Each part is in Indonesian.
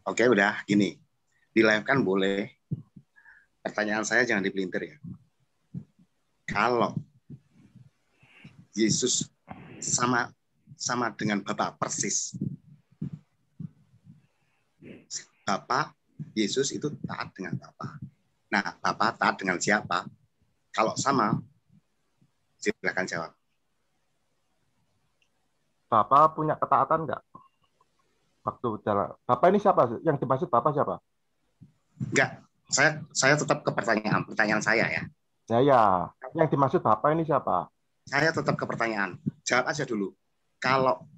Oke, udah gini. Di live kan boleh. Pertanyaan saya jangan dipelintir ya. Kalau Yesus sama dengan Bapa persis. Bapa, Yesus itu taat dengan Bapa. Nah, Bapa taat dengan siapa? Kalau sama, silakan jawab. Bapak punya ketaatan nggak? Waktu jalan. Bapak ini siapa? Yang dimaksud Bapak siapa? Enggak, saya tetap ke pertanyaan saya ya. Ya. Yang dimaksud Bapak ini siapa? Saya tetap ke pertanyaan. Jawab aja dulu. Kalau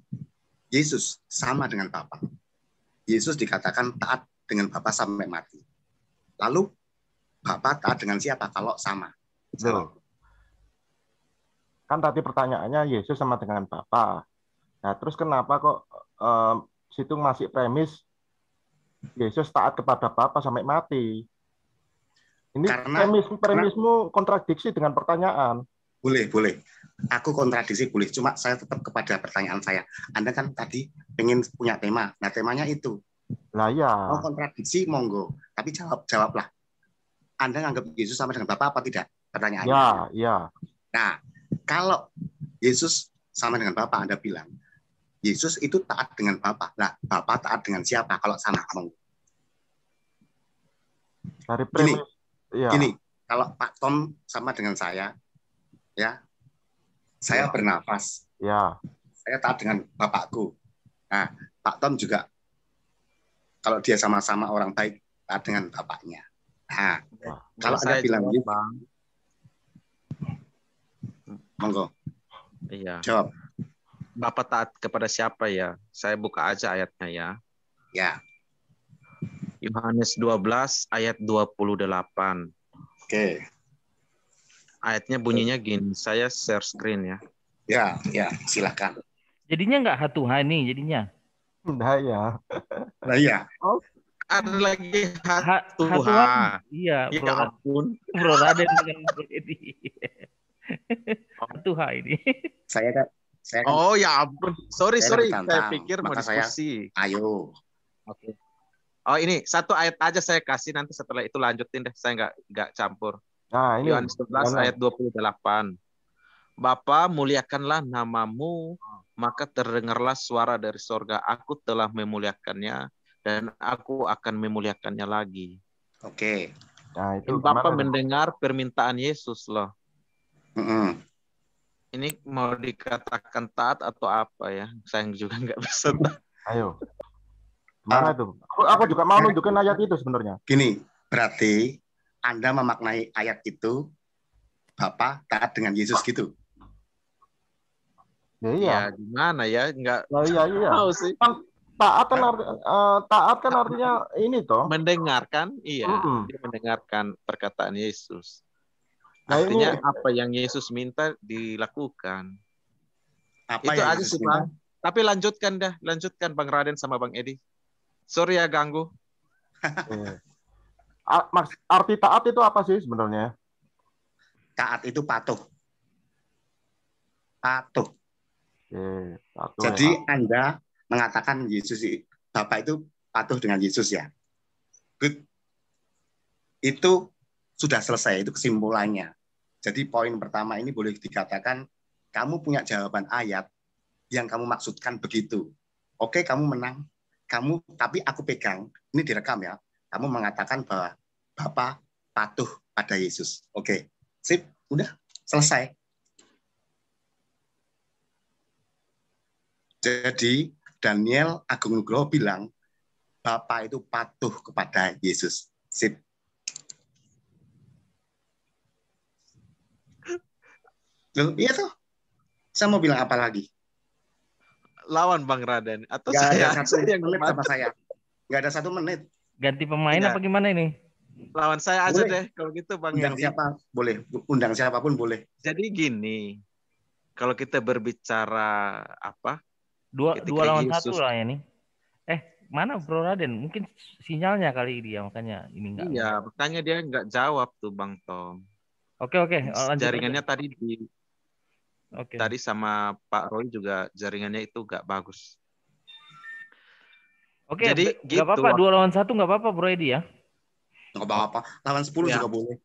Yesus sama dengan Bapa, Yesus dikatakan taat dengan Bapa sampai mati. Lalu Bapa taat dengan siapa kalau sama? Loh. Kan tadi pertanyaannya Yesus sama dengan Bapa. Nah, terus kenapa kok situ masih premis Yesus taat kepada Bapa sampai mati? Ini karena premismu kontradiksi dengan pertanyaan. Boleh. Aku kontradiksi boleh. Cuma saya tetap kepada pertanyaan saya. Anda kan tadi pengen punya tema. Nah, temanya itu. Lah ya. Mau kontradiksi, monggo. Tapi jawablah. Anda nganggap Yesus sama dengan Bapak apa tidak? Pertanyaannya. Ya. Nah, kalau Yesus sama dengan Bapak, Anda bilang, Yesus itu taat dengan Bapak. Nah, Bapak taat dengan siapa kalau sama? Monggo. Dari premis. Gini, kalau Pak Tom sama dengan saya, ya, saya bernafas. Ya. Saya taat dengan bapakku. Nah, Pak Tom juga, kalau dia sama-sama orang baik, taat dengan bapaknya. Nah, kalau Anda bilang gitu, Bang. monggo. Iya. Jawab. Bapak taat kepada siapa ya? Saya buka aja ayatnya ya. Ya. Yohanes 12 ayat 28. Oke. Ayatnya bunyinya gini, saya share screen ya. Ya, silakan. Jadinya nggak hatuha nih jadinya. Nah ya. Nah iya. Oh, ada lagi hatuha. Iya, ya ampun. Bro Raden dengan Bro Edi. Hatuha ini. Saya kan oh ya ampun. Sorry. Saya pikir mau diskusi. Ayo. Oke. Oh ini satu ayat aja saya kasih, nanti setelah itu lanjutin deh. Saya nggak campur. Nah, ini Yohanes 11 ayat 28. Bapa, muliakanlah namamu, maka terdengarlah suara dari sorga. Aku telah memuliakannya, dan aku akan memuliakannya lagi. Oke. Nah, itu Bapak mendengar permintaan Yesus loh. Mm-hmm. Ini mau dikatakan taat atau apa ya? Saya juga nggak bisa. Ayo. Mana tuh? Aku juga mau nunjukin ayat itu sebenarnya. Gini, berarti Anda memaknai ayat itu Bapak taat dengan Yesus gitu. Ya, gimana ya? Enggak iya. tahu sih. Taat kan artinya ini toh. Mendengarkan, iya. Dia mendengarkan perkataan Yesus. Nah, artinya apa yang Yesus minta dilakukan. Apa itu yang aja sih Bang. Tapi lanjutkan Bang Raden sama Bang Edi. Sorry ya ganggu. Arti taat itu apa sih sebenarnya? Taat itu patuh. Patuh. Jadi Anda mengatakan Yesus, Bapak itu patuh dengan Yesus ya. Good. Itu sudah selesai, itu kesimpulannya. Jadi poin pertama ini boleh dikatakan kamu punya jawaban ayat yang kamu maksudkan begitu. Oke, kamu menang. Tapi aku pegang, ini direkam ya. Kamu mengatakan bahwa Bapak patuh pada Yesus. Oke, sip, udah selesai. Jadi Daniel Agung Nugroho bilang Bapak itu patuh kepada Yesus. Sip. Loh, iya tuh. Saya mau bilang apa lagi? Lawan Bang Raden atau nggak saya ada 1 menit sama saya. Nggak ada 1 menit. Ganti pemain apa gimana ini? Lawan saya aja deh kalau gitu Bang. Undang siapa boleh, undang siapapun boleh. Jadi gini, kalau kita berbicara apa? Dua lawan Yesus. 1 lah ya nih. Mana Bro Raden? Mungkin sinyalnya kali dia makanya ini enggak. Iya, makanya dia nggak jawab tuh Bang Tom. Oke, lanjut. Jaringannya aja. Oke. Tadi sama Pak Roy juga jaringannya itu nggak bagus. Oke, Jadi nggak gitu. apa-apa, 2 lawan 1 nggak apa-apa Bro Edi ya. Nggak apa-apa. Lawan 10 Ya. juga boleh.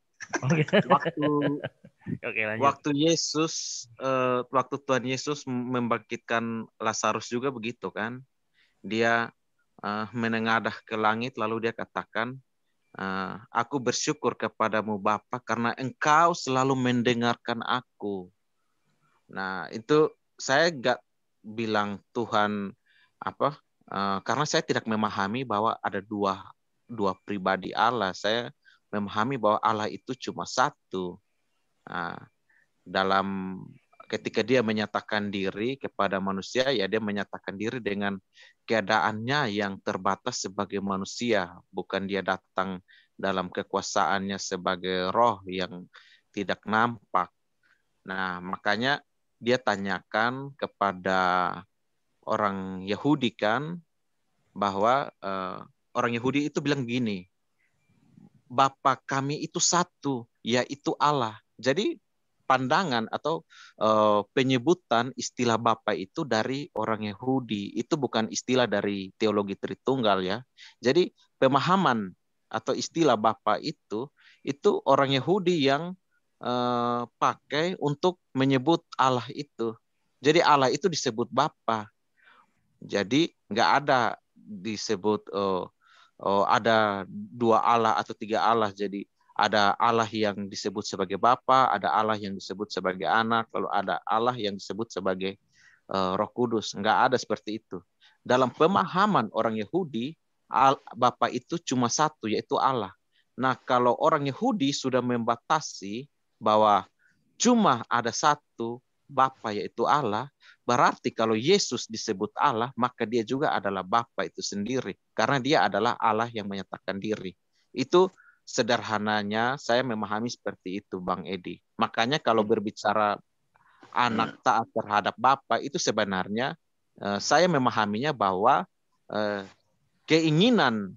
Oke. Waktu Oke, lanjut. waktu Tuhan Yesus membangkitkan Lazarus juga begitu kan. Dia menengadah ke langit lalu dia katakan, aku bersyukur kepadamu Bapa karena engkau selalu mendengarkan aku. Nah, itu saya nggak bilang Tuhan apa, karena saya tidak memahami bahwa ada dua pribadi Allah. Saya memahami bahwa Allah itu cuma satu. Nah, dalam ketika dia menyatakan diri kepada manusia, ya dia menyatakan diri dengan keadaannya yang terbatas sebagai manusia, bukan dia datang dalam kekuasaannya sebagai roh yang tidak nampak. Nah, makanya dia tanyakan kepada orang Yahudi kan, bahwa orang Yahudi itu bilang gini, Bapa kami itu satu, yaitu Allah. Jadi pandangan atau penyebutan istilah Bapa itu dari orang Yahudi, itu bukan istilah dari teologi Tritunggal ya. Jadi pemahaman atau istilah Bapa itu orang Yahudi yang pakai untuk menyebut Allah itu. Jadi Allah itu disebut Bapa. Jadi nggak ada disebut ada 2 Allah atau 3 Allah. Jadi ada Allah yang disebut sebagai Bapa, ada Allah yang disebut sebagai Anak, lalu ada Allah yang disebut sebagai Roh Kudus. Nggak ada seperti itu. Dalam pemahaman orang Yahudi, Bapa itu cuma satu, yaitu Allah. Nah, kalau orang Yahudi sudah membatasi bahwa cuma ada satu Bapa, yaitu Allah, berarti kalau Yesus disebut Allah, maka dia juga adalah Bapa itu sendiri. Karena dia adalah Allah yang menyatakan diri. Itu sederhananya saya memahami seperti itu, Bang Edi. Makanya kalau berbicara anak taat terhadap Bapa, itu sebenarnya saya memahaminya bahwa keinginan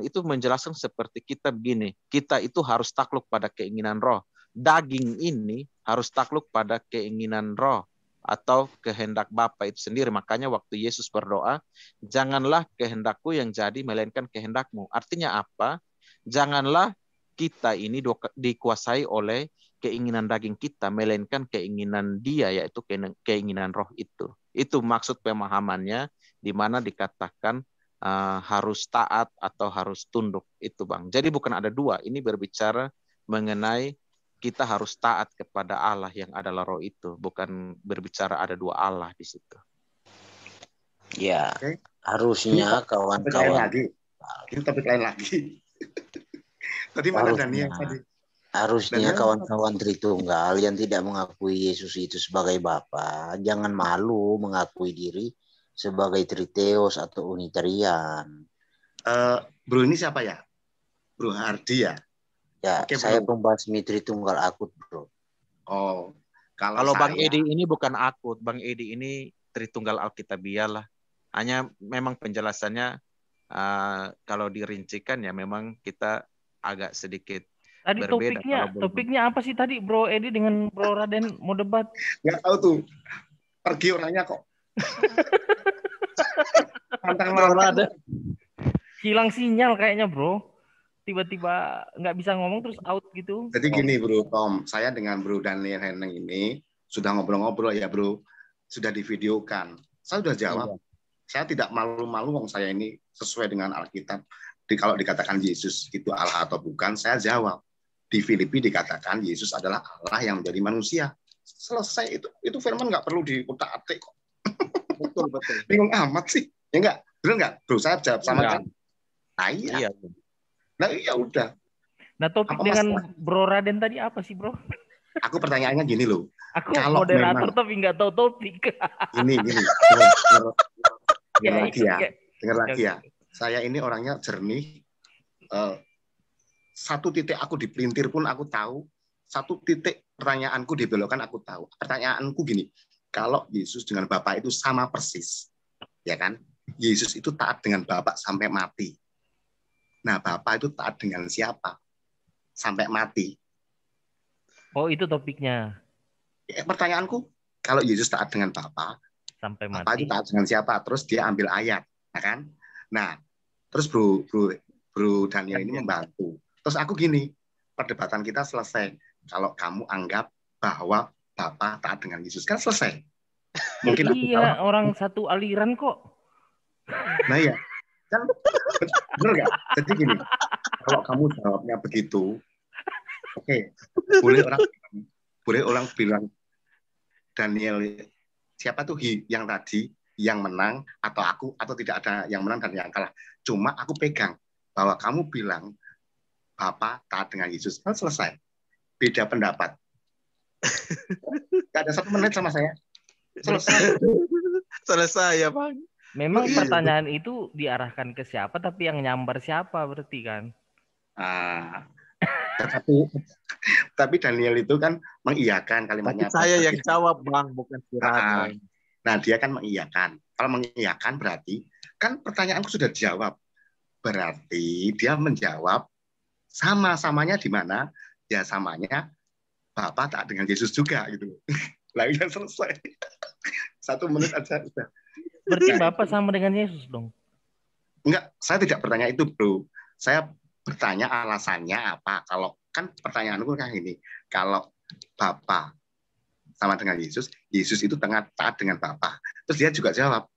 itu menjelaskan seperti kita begini. Kita itu harus takluk pada keinginan roh. Daging ini harus takluk pada keinginan roh atau kehendak Bapa itu sendiri. Makanya waktu Yesus berdoa, janganlah kehendakku yang jadi, melainkan kehendakmu. Artinya apa? Janganlah kita ini dikuasai oleh keinginan daging kita, melainkan keinginan Dia, yaitu keinginan roh itu. Itu maksud pemahamannya, di mana dikatakan harus taat atau harus tunduk. Itu Bang. Jadi bukan ada 2. Ini berbicara mengenai kita harus taat kepada Allah yang adalah roh itu, bukan berbicara ada 2 Allah di situ. Ya, harusnya kawan-kawan. Ini topik lain lagi. Tadi mana Daniel tadi? Harusnya kawan-kawan Tritunggal yang tidak mengakui Yesus itu sebagai Bapa, jangan malu mengakui diri sebagai Triteos atau Unitarian. Bro ini siapa ya? Bro Hardi ya? Ya, oke, saya pembasmi Tritunggal akut, Bro. Oh, kalau Bang Edi ini bukan akut, Bang Edi ini Tritunggal Alkitabiah lah. Hanya memang penjelasannya kalau dirincikan ya memang kita agak sedikit tadi berbeda. Topiknya apa sih tadi Bro Edi dengan Bro Raden mau debat? Nggak tahu tuh. Pergi orangnya kok. Bro Raden. Hilang sinyal kayaknya Bro. Tiba-tiba nggak bisa ngomong terus out gitu. Jadi gini Bro Tom, saya dengan Bro Daniel Heneng ini sudah ngobrol-ngobrol ya Bro, sudah divideokan. Saya sudah jawab. Iya. Saya tidak malu-malu wong saya ini sesuai dengan Alkitab. Kalau dikatakan Yesus itu Allah atau bukan, saya jawab. Di Filipi dikatakan Yesus adalah Allah yang menjadi manusia. Selesai itu firman nggak perlu diutak-atik kok. Betul. Bingung amat sih. Ya enggak? Betul nggak? Bro, saya jawab sama kan? Iya. Nah ya udah. Nah topik apa dengan masalah? Bro Raden tadi apa sih Bro? Aku pertanyaannya gini loh. Aku kalau moderator memang, tapi nggak tahu topik. Gini. Dengar lagi ya. Saya ini orangnya jernih. Satu titik aku dipelintir pun aku tahu. Satu titik pertanyaanku dibelokkan aku tahu. Pertanyaanku gini. Kalau Yesus dengan Bapa itu sama persis, ya kan? Yesus itu taat dengan Bapa sampai mati. Nah, Bapa itu taat dengan siapa? Sampai mati. Oh, itu topiknya. Pertanyaanku, kalau Yesus taat dengan Bapa, sampai mati. Bapa itu taat dengan siapa? Terus dia ambil ayat, ya kan? Nah, terus bro Daniel ini membantu. Terus aku gini, perdebatan kita selesai. Kalau kamu anggap bahwa Bapak taat dengan Yesus, kan selesai. Mungkin iya, orang satu aliran kok. Nah ya, kan bener nggak? Jadi gini, kalau kamu jawabnya begitu, oke, boleh orang bilang Daniel siapa tuh yang tadi yang menang atau aku atau tidak ada yang menang dan yang kalah. Cuma aku pegang bahwa kamu bilang Bapak taat dengan Yesus, kan selesai. Beda pendapat. Gak ada 1 menit sama saya. Selesai ya Bang. Memang pertanyaan itu diarahkan ke siapa, tapi yang nyambar siapa berarti kan? Tapi Daniel itu kan mengiyakan kalimatnya. Tapi saya yang jawab Bang, bukan si Raden. Nah dia kan mengiyakan. Kalau mengiyakan berarti kan pertanyaanku sudah dijawab. Berarti dia menjawab sama-samanya di mana? Ya samanya Bapak taat dengan Yesus juga gitu. Lalu ya selesai. 1 menit aja udah. Berarti Bapak sama dengan Yesus dong? Enggak, saya tidak bertanya itu, bro. Saya bertanya alasannya apa. Kalau kan pertanyaanku kayak gini, kalau Bapak sama dengan Yesus, Yesus itu taat dengan Bapak. Terus dia juga jawab,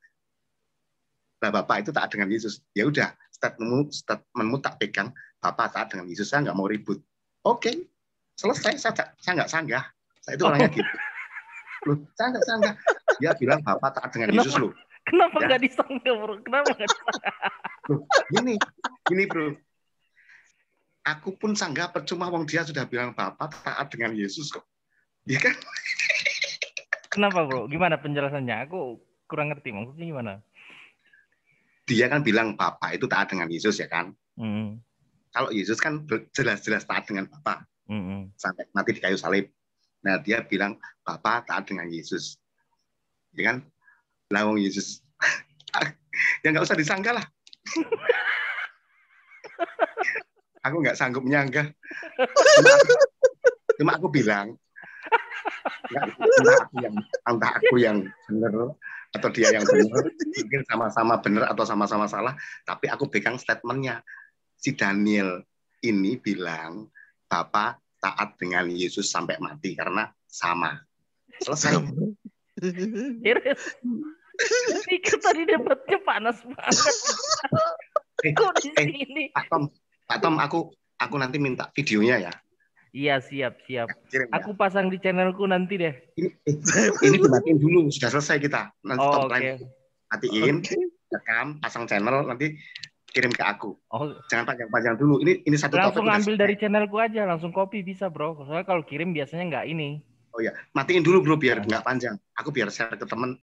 nah Bapak itu taat dengan Yesus. Ya udah, statementmu tak pegang, Bapak taat dengan Yesus, saya nggak mau ribut. Oke, selesai. Saya nggak sanggah. Saya itu orangnya gitu. Loh, saya nggak sanggah. Dia bilang Bapak taat dengan Yesus loh. Kenapa nggak disanggah, bro? Kenapa nggak disanggah? Loh, gini bro. Aku pun sanggah percuma wong dia sudah bilang Bapak taat dengan Yesus kok. Iya kan? Kenapa, bro? Gimana penjelasannya? Aku kurang ngerti maksudnya gimana. Dia kan bilang Bapak itu taat dengan Yesus ya kan? Kalau Yesus kan jelas-jelas taat dengan Bapak. Sampai mati di kayu salib. Nah, dia bilang Bapak taat dengan Yesus. Ya kan? Lawang Yesus. Ya nggak usah disangka lah. Aku nggak sanggup menyanggah. Cuma aku bilang, entah aku yang benar atau dia yang benar, mungkin sama-sama benar atau sama-sama salah, tapi aku pegang statementnya. Si Daniel ini bilang, Bapak taat dengan Yesus sampai mati karena sama. Selesai. Pikir tadi debatnya panas banget. Kok di sini? Pak Tom, aku nanti minta videonya ya. Iya, siap. Kirim, aku pasang di channelku nanti deh. Ini dimatiin dulu, sudah selesai kita. Nanti matiin, rekam, pasang channel, nanti kirim ke aku. Jangan panjang-panjang dulu. Ini satu topik. Langsung ambil dari channelku aja, langsung copy bisa, bro. Soalnya kalau kirim biasanya nggak ini. Oh ya, matiin dulu bro biar nggak panjang. Aku biar share ke temen.